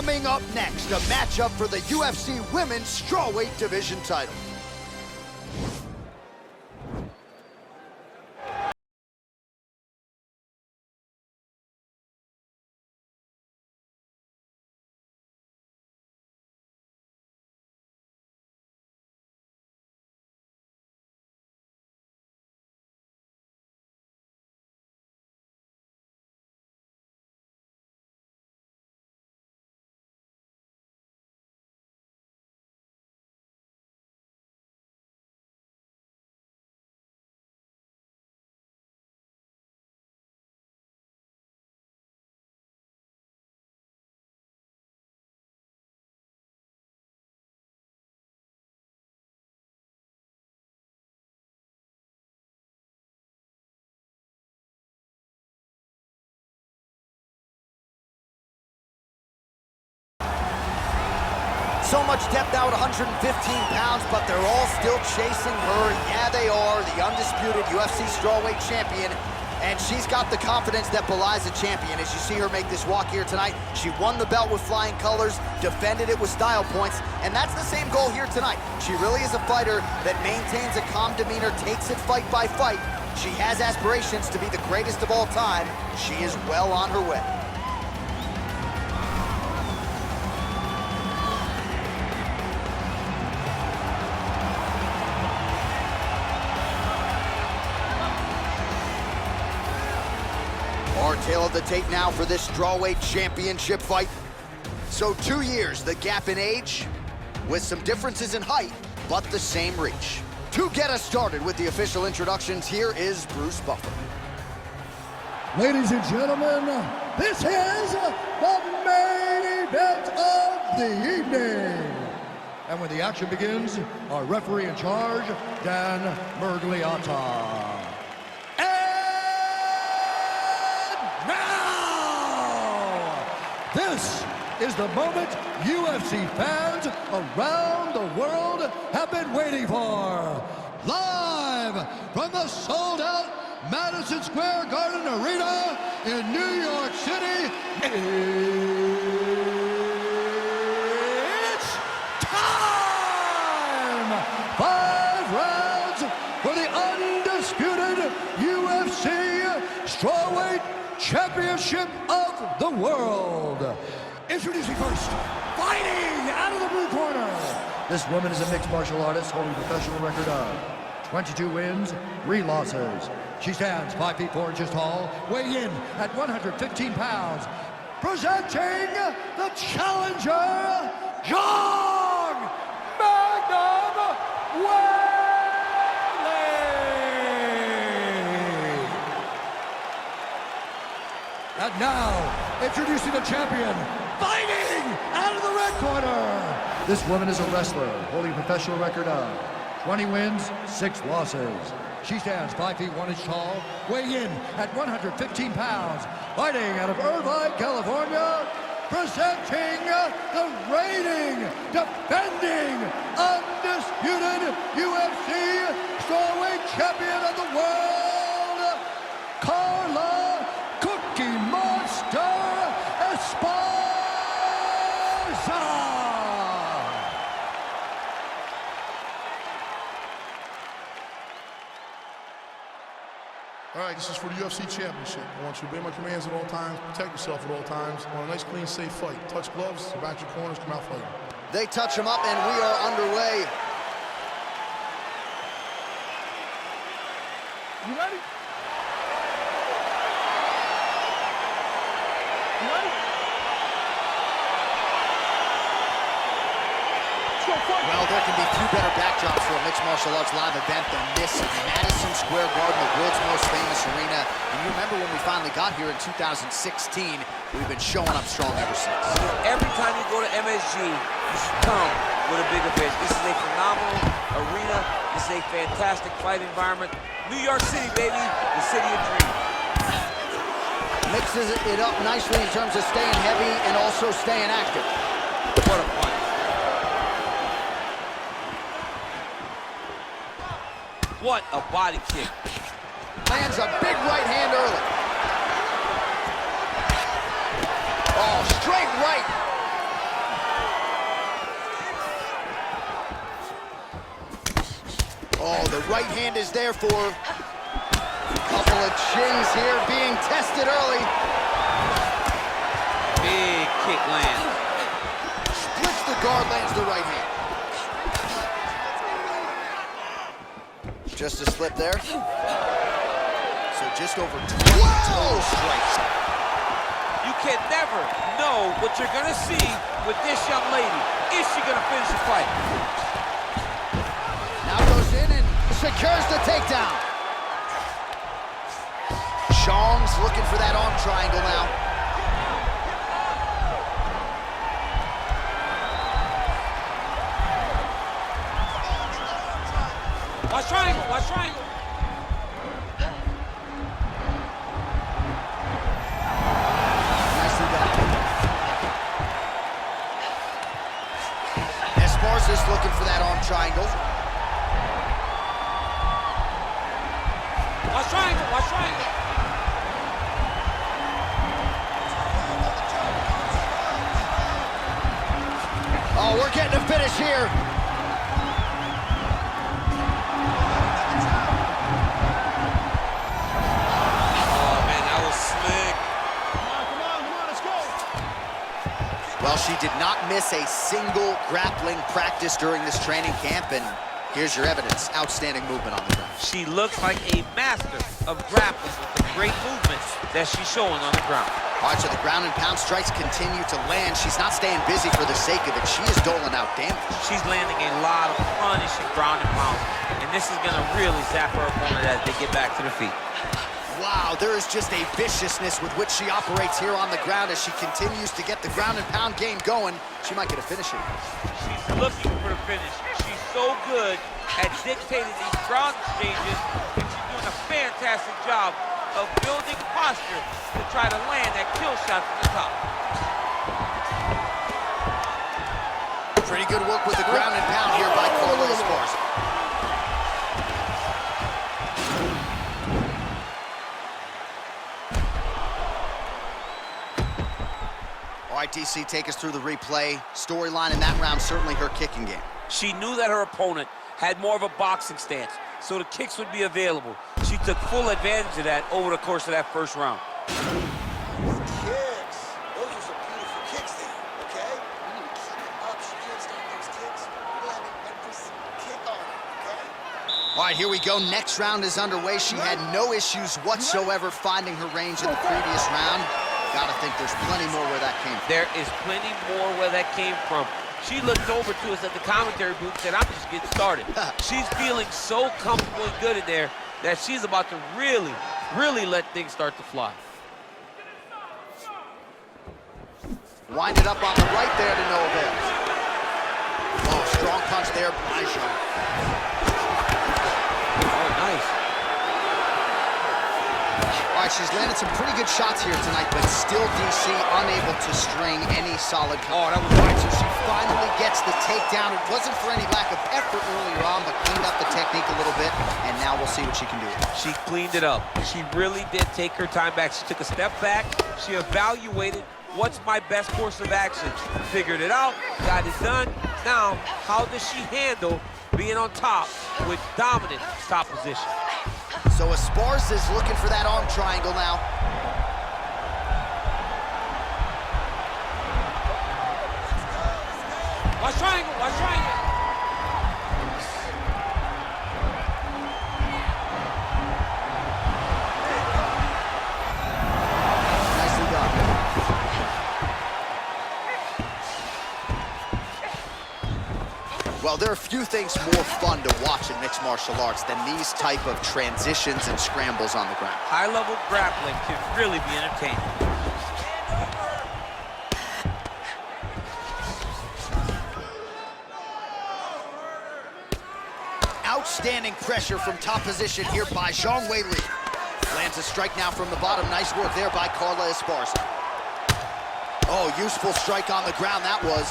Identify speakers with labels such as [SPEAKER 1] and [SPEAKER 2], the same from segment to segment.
[SPEAKER 1] Coming up next, a matchup for the UFC Women's Strawweight Division title. So much depth now at 115 pounds, but they're all still chasing her. Yeah, they are, the undisputed UFC strawweight champion, and she's got the confidence that belies a champion. As you see her make this walk here tonight, she won the belt with flying colors, defended it with style points, and that's the same goal here tonight. She really is a fighter that maintains a calm demeanor, takes it fight by fight. She has aspirations to be the greatest of all time. She is well on her way. Our tale of the tape now for this strawweight championship fight. So 2 years, the gap in age, with some differences in height, but the same reach. To get us started with the official introductions, here is Bruce Buffer.
[SPEAKER 2] Ladies and gentlemen, this is the main event of the evening. And when the action begins, our referee in charge, Dan Mergliata. This is the moment UFC fans around the world have been waiting for. Live from the sold-out Madison Square Garden Arena in New York City, it's time! 5 rounds for the undisputed UFC Strawweight Championship of the world. Introducing first, fighting out of the blue corner. This woman is a mixed martial artist holding a professional record of 22 wins, 3 losses. She stands 5 feet 4 inches tall, weighing in at 115 pounds. Presenting the challenger, Zhang Weili. And now, introducing the champion, fighting out of the red corner. This woman is a wrestler, holding a professional record of 20 wins, 6 losses. She stands 5 feet 1 inch tall, weighing in at 115 pounds, fighting out of Irvine, California, presenting the reigning, defending, undisputed UFC strawweight champion of the world, Carla Esparza!
[SPEAKER 3] All right, this is for the UFC Championship. I want you to obey my commands at all times, protect yourself at all times. I want a nice, clean, safe fight. Touch gloves, back your corners, come out fighting.
[SPEAKER 1] They touch him up, and we are underway.
[SPEAKER 3] You ready?
[SPEAKER 1] Well, there can be few better backdrops for a mixed martial arts live event than this Madison Square Garden, the world's most famous arena. And you remember when we finally got here in 2016, we've been showing up strong ever since.
[SPEAKER 4] Every time you go to MSG, you should come with a bigger fish. This is a phenomenal arena. This is a fantastic fight environment. New York City, baby, the city of dreams.
[SPEAKER 1] Mixes it up nicely in terms of staying heavy and also staying active.
[SPEAKER 4] What a punch. What a body kick.
[SPEAKER 1] Lands a big right hand early. Oh, straight right. right hand is there for her. Couple of chins here being tested early.
[SPEAKER 4] Big kick land.
[SPEAKER 1] Splits the guard, lands the right hand. Just a slip there. So just over 20 total strikes.
[SPEAKER 4] You can never know what you're gonna see with this young lady. Is she gonna finish the fight?
[SPEAKER 1] Now goes in and secures the takedown. Zhang's looking for that arm triangle now.
[SPEAKER 4] Watch triangle, watch triangle.
[SPEAKER 1] Nicely done. Esparza's looking for that arm triangle.
[SPEAKER 4] Watch triangle, watch triangle.
[SPEAKER 1] Oh, we're getting a finish here. Well, she did not miss a single grappling practice during this training camp, and here's your evidence. Outstanding movement on the ground.
[SPEAKER 4] She looks like a master of grappling with the great movements that she's showing on the ground.
[SPEAKER 1] All right, so the ground and pound strikes continue to land. She's not staying busy for the sake of it. She is doling out damage.
[SPEAKER 4] She's landing a lot of punishing ground and pound, and this is going to really zap her opponent as they get back to their feet.
[SPEAKER 1] Wow, there is just a viciousness with which she operates here on the ground as she continues to get the ground and pound game going. She might get a finish here.
[SPEAKER 4] She's looking for the finish. She's so good at dictating these ground exchanges, and she's doing a fantastic job of building posture to try to land that kill shot from the top.
[SPEAKER 1] Pretty good work with the ground and pound here by Carla Esparza. All right, DC, take us through the replay. Storyline in that round, certainly her kicking game.
[SPEAKER 4] She knew that her opponent had more of a boxing stance, so the kicks would be available. She took full advantage of that over the course of that first round.
[SPEAKER 5] Kicks. Those are some beautiful kicks there, okay? You need to keep it up. She can't stop those kicks. You let this kick on her, okay?
[SPEAKER 1] All right, here we go. Next round is underway. She had no issues whatsoever finding her range in the previous round. Gotta think there's plenty more where that came from.
[SPEAKER 4] There is plenty more where that came from. She looked over to us at the commentary booth and said, I'm just getting started. She's feeling so comfortable and good in there that she's about to really, really let things start to fly.
[SPEAKER 1] Wind it up on the right there to no avail. Oh, strong punch there by Zhang.
[SPEAKER 4] Oh, nice.
[SPEAKER 1] All right, she's landed some pretty good shots here tonight, but still DC unable to string any solid.
[SPEAKER 4] Oh, that was
[SPEAKER 1] right. So she finally gets the takedown. It wasn't for any lack of effort earlier on, but cleaned up the technique a little bit, and now we'll see what she can do.
[SPEAKER 4] She cleaned it up. She really did take her time back. She took a step back. She evaluated what's my best course of action. Figured it out, got it done. Now, how does she handle being on top with dominant top position?
[SPEAKER 1] So Esparza's looking for that arm triangle now.
[SPEAKER 4] Watch triangle, watch triangle.
[SPEAKER 1] Nicely done. Well, there are few things more fun to watch in mixed martial arts than these type of transitions and scrambles on the ground.
[SPEAKER 4] High-level grappling can really be entertaining.
[SPEAKER 1] Outstanding pressure from top position here by Zhang Weili. Lands a strike now from the bottom. Nice work there by Carla Esparza. Oh, useful strike on the ground that was.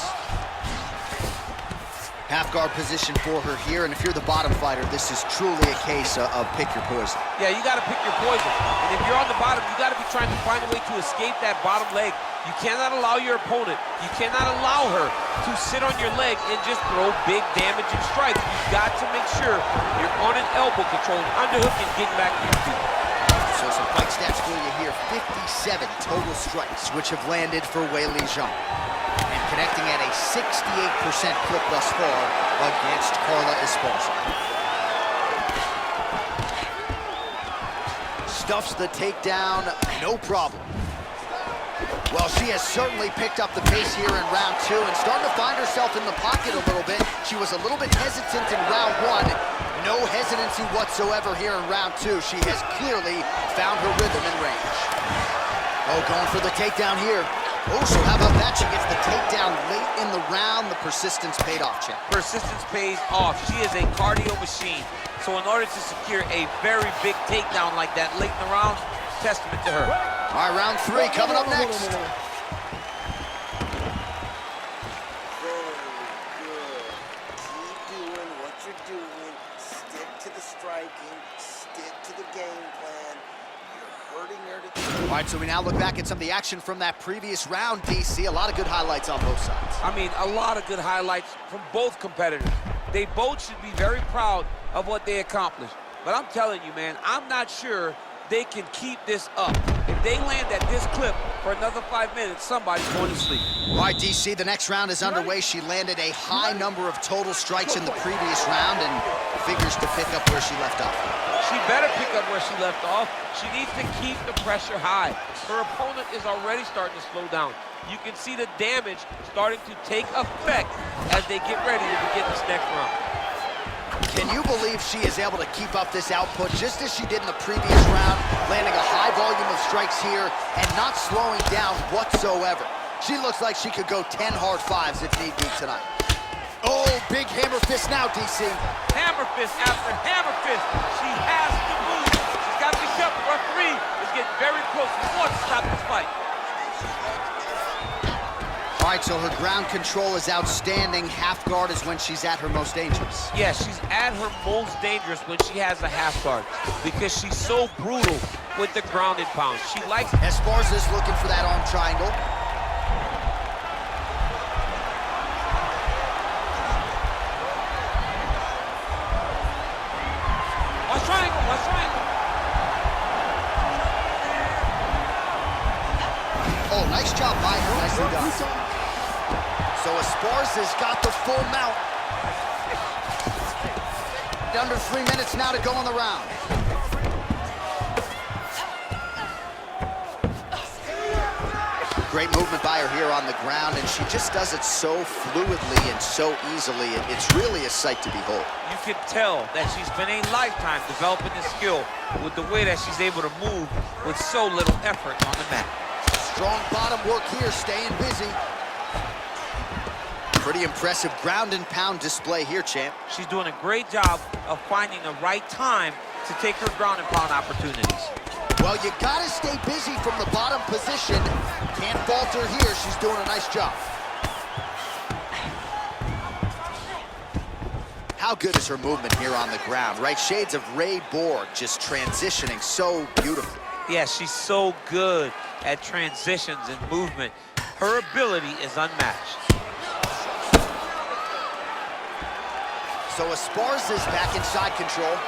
[SPEAKER 1] Half guard position for her here, and if you're the bottom fighter, this is truly a case of pick your poison.
[SPEAKER 4] Yeah, you got to pick your poison. And if you're on the bottom, you got to be trying to find a way to escape that bottom leg You cannot allow your opponent, you cannot allow her to sit on your leg and just throw big damaging strikes. You've got to make sure you're on an elbow, controlling underhook and getting back to your feet.
[SPEAKER 1] So some fight stats for you here. 57 total strikes, which have landed for Weili Zhang. And connecting at a 68% clip thus far against Carla Esparza. Stuffs the takedown, no problem. Well, she has certainly picked up the pace here in round 2 and starting to find herself in the pocket a little bit. She was a little bit hesitant in round 1. No hesitancy whatsoever here in round 2. She has clearly found her rhythm and range. Oh, going for the takedown here. Oh, so how about that? She gets the takedown late in the round. The persistence paid off, Champ.
[SPEAKER 4] Persistence pays off. She is a cardio machine. So in order to secure a very big takedown like that late in the round, testament to her.
[SPEAKER 1] All right, round 3 coming up next.
[SPEAKER 5] Very good. Keep doing what you're doing. Stick to the striking. Stick to the game plan. You're hurting her to...
[SPEAKER 1] All right, so we now look back at some of the action from that previous round, DC. A lot of good highlights on both sides.
[SPEAKER 4] I mean, a lot of good highlights from both competitors. They both should be very proud of what they accomplished. But I'm telling you, man, I'm not sure they can keep this up. If they land at this clip for another 5 minutes, somebody's going to sleep.
[SPEAKER 1] All right, DC, the next round is underway. She landed a high number of total strikes in the previous round and figures to pick up where she left off.
[SPEAKER 4] She better pick up where she left off. She needs to keep the pressure high. Her opponent is already starting to slow down. You can see the damage starting to take effect as they get ready to begin this next round.
[SPEAKER 1] Can you believe she is able to keep up this output just as she did in the previous round, landing a high volume of strikes here and not slowing down whatsoever? She looks like she could go 10 hard 5s if need be tonight. Oh, big hammer fist now, DC.
[SPEAKER 4] Hammer fist after hammer fist. She has to move. She's got to be careful. Referee is getting very close. He wants to stop this fight.
[SPEAKER 1] All right, so her ground control is outstanding. Half guard is when she's at her most dangerous.
[SPEAKER 4] Yeah, she's at her most dangerous when she has a half guard because she's so brutal with the ground and pound. She likes...
[SPEAKER 1] Esparza's looking for that arm triangle.
[SPEAKER 4] Watch triangle, watch triangle.
[SPEAKER 1] Oh, nice job by her. Nicely done. So Esparza's got the full mount. Under 3 minutes now to go in the round. Great movement by her here on the ground, and she just does it so fluidly and so easily. It's really a sight to behold.
[SPEAKER 4] You can tell that she's been a lifetime developing this skill with the way that she's able to move with so little effort on the mat.
[SPEAKER 1] Strong bottom work here, staying busy. Pretty impressive ground and pound display here, champ.
[SPEAKER 4] She's doing a great job of finding the right time to take her ground and pound opportunities.
[SPEAKER 1] Well, you gotta stay busy from the bottom position. Can't falter here, she's doing a nice job. How good is her movement here on the ground, right? Shades of Ray Borg, just transitioning so beautifully.
[SPEAKER 4] Yeah, she's so good at transitions and movement. Her ability is unmatched.
[SPEAKER 1] So Esparza's back in side control.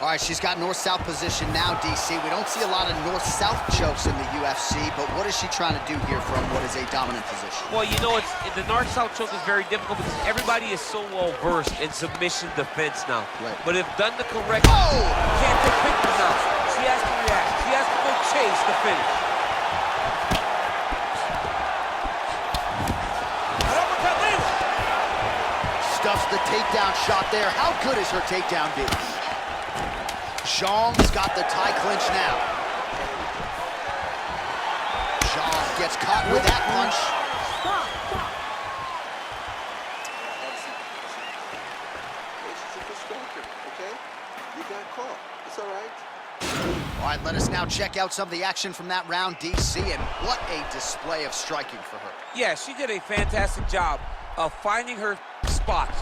[SPEAKER 1] All right, she's got north-south position now, DC. We don't see a lot of north-south chokes in the UFC, but what is she trying to do here from what is a dominant position?
[SPEAKER 4] Well, you know, the north-south choke is very difficult because everybody is so well-versed in submission defense now.
[SPEAKER 1] Right.
[SPEAKER 4] But if done the correct... Oh! Can't take pictures now. She has to react. She has to go chase the finish.
[SPEAKER 1] Stuffs the takedown shot there. How good is her takedown beat? Zhang's got the tie clinch now. Zhang gets caught with that punch.
[SPEAKER 5] Okay? You got caught. It's all right.
[SPEAKER 1] All right, let us now check out some of the action from that round, DC, and what a display of striking for her.
[SPEAKER 4] Yeah, she did a fantastic job of finding her spots,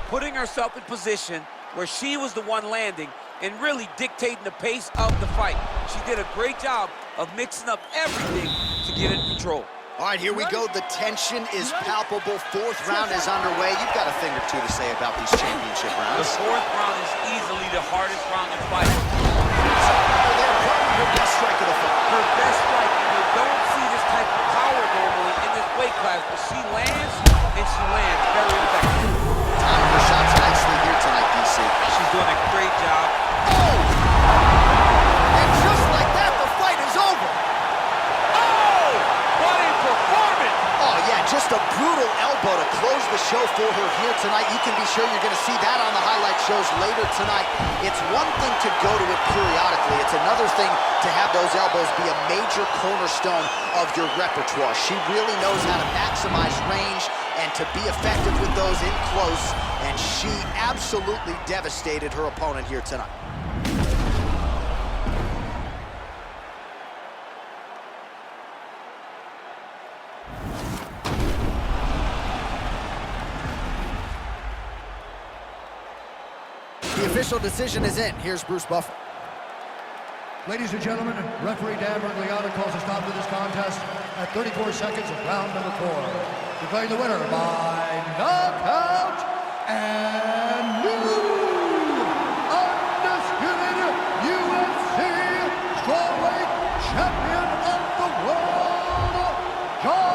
[SPEAKER 4] putting herself in position where she was the one landing, and really dictating the pace of the fight. She did a great job of mixing up everything to get in control.
[SPEAKER 1] All right, here we go. The tension is palpable. Fourth round is underway. You've got a thing or two to say about these championship rounds.
[SPEAKER 4] The fourth round is easily the hardest round in fight.
[SPEAKER 1] They're probably her best strike of the fight.
[SPEAKER 4] Her best strike, and you don't see this type of power normally in this weight class, but she lands, and she lands very effective.
[SPEAKER 1] Timing her shots nicely here tonight, DC.
[SPEAKER 4] She's doing a great job.
[SPEAKER 1] Oh! And just like that, the fight is over.
[SPEAKER 4] Oh! What a performance!
[SPEAKER 1] Oh, yeah, just a brutal elbow to close the show for her here tonight. You can be sure you're going to see that on the highlight shows later tonight. It's one thing to go to it periodically. It's another thing to have those elbows be a major cornerstone of your repertoire. She really knows how to maximize range and to be effective with those in close, and she absolutely devastated her opponent here tonight. The official decision is in. Here's Bruce Buffer.
[SPEAKER 2] Ladies and gentlemen, referee Dan Bergliano calls a stop to this contest at 34 seconds of round number 4. Declaring the winner by knockout and new undisputed UFC strawweight champion of the world, Zhang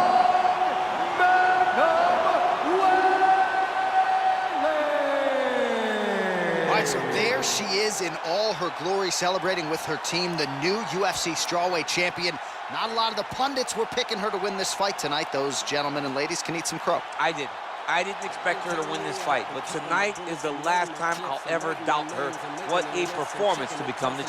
[SPEAKER 2] Weili.
[SPEAKER 1] All right, so there she is in all her glory, celebrating with her team, the new UFC strawweight champion. Not a lot of the pundits were picking her to win this fight tonight. Those gentlemen and ladies can eat some crow.
[SPEAKER 4] I didn't expect her to win this fight, but tonight is the last time I'll ever doubt her. What a performance to become the champion.